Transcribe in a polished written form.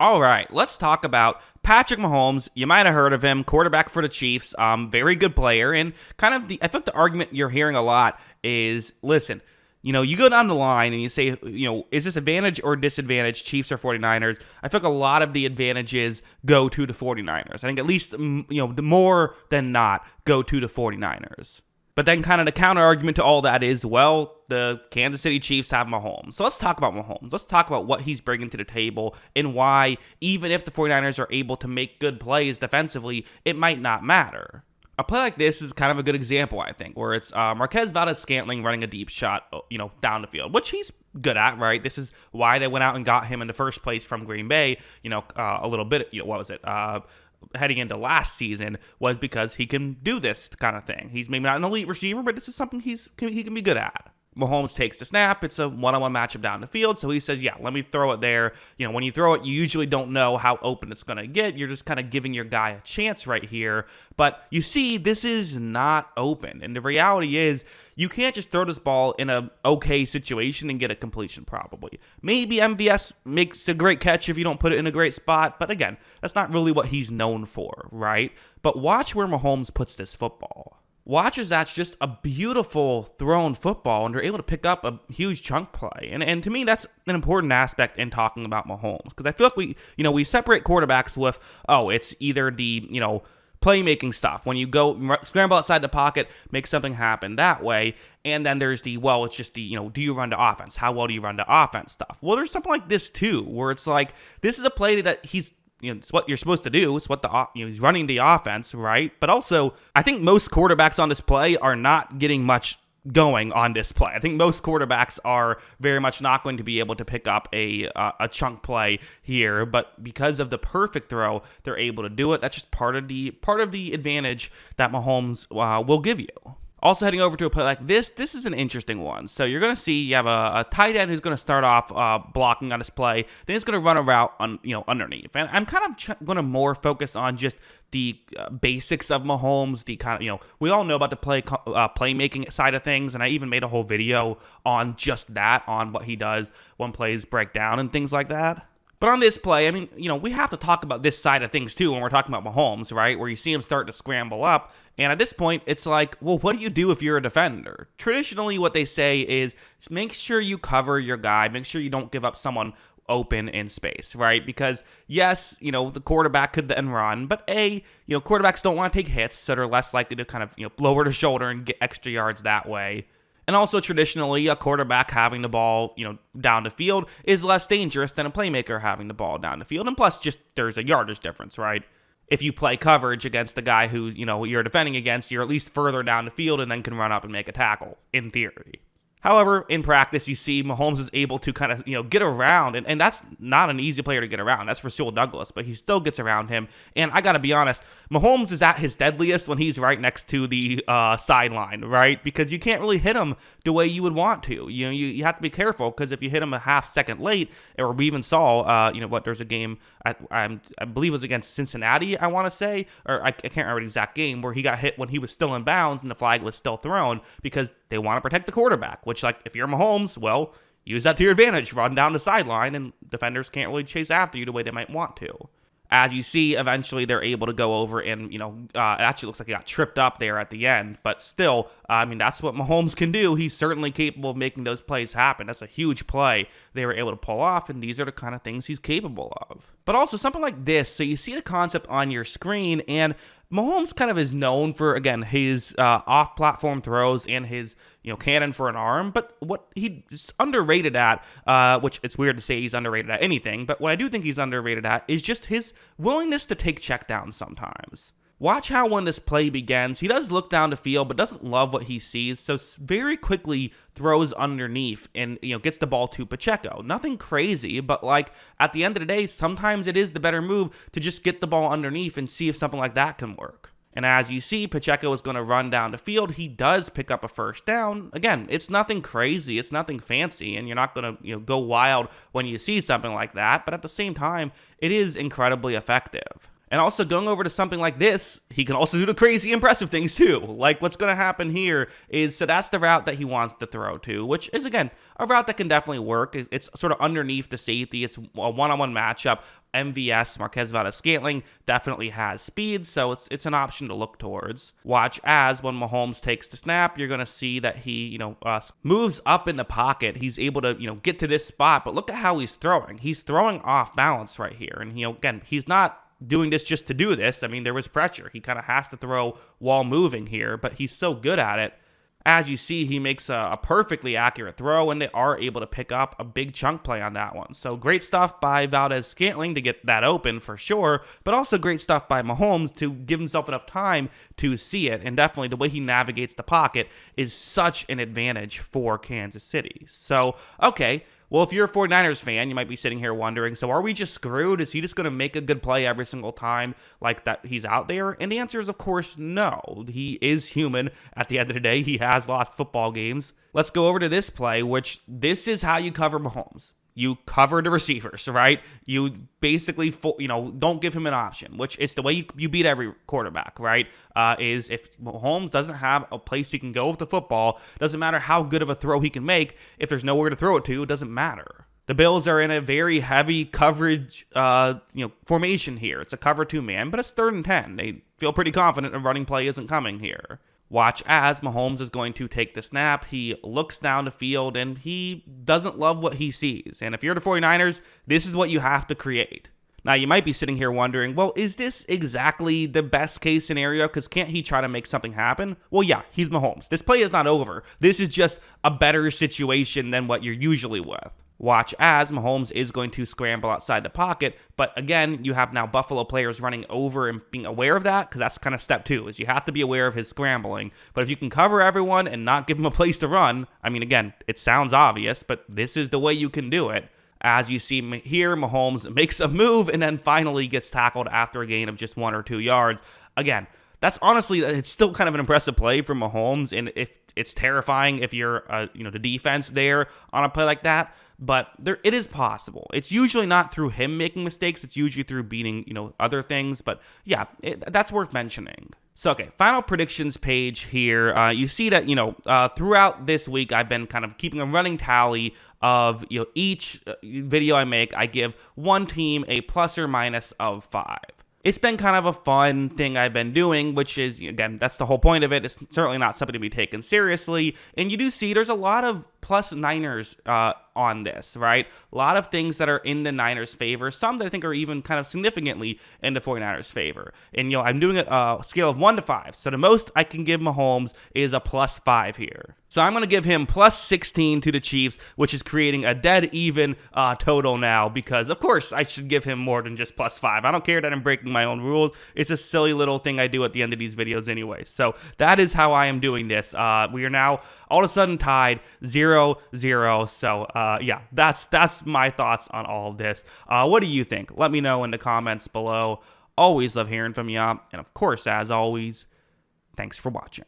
All right, let's talk about Patrick Mahomes. You might have heard of him, quarterback for the Chiefs. Very good player. And kind of I think the argument you're hearing a lot is, listen, you go down the line and you say, is this advantage or disadvantage, Chiefs or 49ers? I think a lot of the advantages go to the 49ers. I think at least, more than not go to the 49ers. But then kind of the counter argument to all that is, well, the Kansas City Chiefs have Mahomes. So let's talk about Mahomes. Let's talk about what he's bringing to the table and why, even if the 49ers are able to make good plays defensively, it might not matter. A play like this is kind of a good example, I think, where it's Marquez Valdes-Scantling running a deep shot, down the field, which he's good at, right? This is why they went out and got him in the first place from Green Bay, a little bit, what was it? Heading into last season was because he can do this kind of thing. He's maybe not an elite receiver, but this is something he can be good at. Mahomes takes the snap. It's a one-on-one matchup down the field. So he says, yeah, let me throw it there. When you throw it, you usually don't know how open it's going to get. You're just kind of giving your guy a chance right here. But you see, this is not open. And the reality is, you can't just throw this ball in a okay situation and get a completion probably. Maybe MVS makes a great catch if you don't put it in a great spot. But again, that's not really what he's known for, right? But watch where Mahomes puts this football. Watch as that's just a beautiful thrown football, and they're able to pick up a huge chunk play. And to me, that's an important aspect in talking about Mahomes, because I feel like we separate quarterbacks with, it's either the, playmaking stuff, when you go scramble outside the pocket, make something happen that way, and then there's the, it's just the, do you run the offense? How well do you run the offense stuff? Well, there's something like this too, where it's like, this is a play that he's, it's what you're supposed to do. It's what he's running the offense, right? But also, I think most quarterbacks on this play are not getting much going on this play. I think most quarterbacks are very much not going to be able to pick up a chunk play here, but because of the perfect throw, they're able to do it. That's just part of the advantage that Mahomes will give you. Also, heading over to a play like this is an interesting one. So you're going to see you have a tight end who's going to start off blocking on his play. Then he's going to run a route underneath. And I'm kind of going to more focus on just the basics of Mahomes. The kind of, we all know about the playmaking side of things. And I even made a whole video on just that, on what he does when plays break down and things like that. But on this play, I mean, we have to talk about this side of things too when we're talking about Mahomes, right? Where you see him start to scramble up. And at this point, it's like, well, what do you do if you're a defender? Traditionally, what they say is make sure you cover your guy. Make sure you don't give up someone open in space, right? Because yes, the quarterback could then run, but quarterbacks don't want to take hits, so they're less likely to kind of, lower the shoulder and get extra yards that way. And also, traditionally, a quarterback having the ball, down the field is less dangerous than a playmaker having the ball down the field. And plus, just there's a yardage difference, right? If you play coverage against the guy who, you're defending against, you're at least further down the field and then can run up and make a tackle, in theory. However, in practice, you see Mahomes is able to kind of, get around, and that's not an easy player to get around. That's Rasul Douglas, but he still gets around him. And I got to be honest, Mahomes is at his deadliest when he's right next to the sideline, right? Because you can't really hit him the way you would want to. You have to be careful, because if you hit him a half second late, or we even saw, there's a game, I believe it was against Cincinnati, I want to say, or I can't remember the exact game, where he got hit when he was still in bounds and the flag was still thrown, because they want to protect the quarterback, which, like, if you're Mahomes, well, use that to your advantage. Run down the sideline, and defenders can't really chase after you the way they might want to. As you see, eventually they're able to go over and, it actually looks like he got tripped up there at the end. But still, that's what Mahomes can do. He's certainly capable of making those plays happen. That's a huge play they were able to pull off, and these are the kind of things he's capable of. But also something like this. So you see the concept on your screen, and Mahomes kind of is known for, again, his off-platform throws and his, cannon for an arm. But what he's underrated at, which it's weird to say he's underrated at anything, but what I do think he's underrated at is just his willingness to take checkdowns sometimes. Watch how when this play begins, he does look down the field, but doesn't love what he sees, so very quickly throws underneath and, gets the ball to Pacheco. Nothing crazy, but at the end of the day, sometimes it is the better move to just get the ball underneath and see if something like that can work. And as you see, Pacheco is going to run down the field. He does pick up a first down. Again, it's nothing crazy. It's nothing fancy, and you're not going to go wild when you see something like that. But at the same time, it is incredibly effective. And also going over to something like this, he can also do the crazy impressive things too. Like what's going to happen here is, so that's the route that he wants to throw to, which is, again, a route that can definitely work. It's sort of underneath the safety. It's a one-on-one matchup. MVS, Marquez Valdes-Scantling, definitely has speed, so it's an option to look towards. Watch as when Mahomes takes the snap, you're going to see that he, moves up in the pocket. He's able to, get to this spot, but look at how he's throwing. He's throwing off balance right here. And, again, he's not doing this just to do this. I mean, there was pressure. He kind of has to throw while moving here, but he's so good at it. As you see, he makes a perfectly accurate throw, and they are able to pick up a big chunk play on that one. So great stuff by Valdes-Scantling to get that open for sure, but also great stuff by Mahomes to give himself enough time to see it. And definitely the way he navigates the pocket is such an advantage for Kansas City. So, okay. Well, if you're a 49ers fan, you might be sitting here wondering, so are we just screwed? Is he just going to make a good play every single time like that he's out there? And the answer is, of course, no. He is human. At the end of the day, he has lost football games. Let's go over to this play, which this is how you cover Mahomes. You cover the receivers, right? You basically, don't give him an option, which is the way you beat every quarterback, right? Is if Mahomes doesn't have a place he can go with the football, doesn't matter how good of a throw he can make, if there's nowhere to throw it to, it doesn't matter. The Bills are in a very heavy coverage, formation here. It's a cover 2-man, but it's 3rd and 10. They feel pretty confident a running play isn't coming here. Watch as Mahomes is going to take the snap. He looks down the field, and he doesn't love what he sees. And if you're the 49ers, this is what you have to create. Now, you might be sitting here wondering, well, is this exactly the best case scenario? Because can't he try to make something happen? Well, yeah, he's Mahomes. This play is not over. This is just a better situation than what you're usually with. Watch as Mahomes is going to scramble outside the pocket, but again, you have now Buffalo players running over and being aware of that, because that's kind of step 2, is you have to be aware of his scrambling. But if you can cover everyone and not give him a place to run, I mean, again, it sounds obvious, but this is the way you can do it. As you see here, Mahomes makes a move and then finally gets tackled after a gain of just 1 or 2 yards. Again, that's honestly, it's still kind of an impressive play from Mahomes, and if it's terrifying if you're, the defense there on a play like that. But it is possible. It's usually not through him making mistakes. It's usually through beating, other things. But yeah, that's worth mentioning. So, okay, final predictions page here. You see that, throughout this week, I've been kind of keeping a running tally of, each video I make. I give one team a plus or minus of 5. It's been kind of a fun thing I've been doing, which is, again, that's the whole point of it. It's certainly not something to be taken seriously. And you do see there's a lot of plus Niners on this, right? A lot of things that are in the Niners' favor, some that I think are even kind of significantly in the 49ers' favor. And, I'm doing a scale of 1 to 5. So the most I can give Mahomes is a plus 5 here. So I'm going to give him plus 16 to the Chiefs, which is creating a dead even total now, because, of course, I should give him more than just plus 5. I don't care that I'm breaking my own rules. It's a silly little thing I do at the end of these videos anyway. So that is how I am doing this. We are now all of a sudden tied 0-0. So, yeah, that's my thoughts on all of this. What do you think? Let me know in the comments below. Always love hearing from you. And, of course, as always, thanks for watching.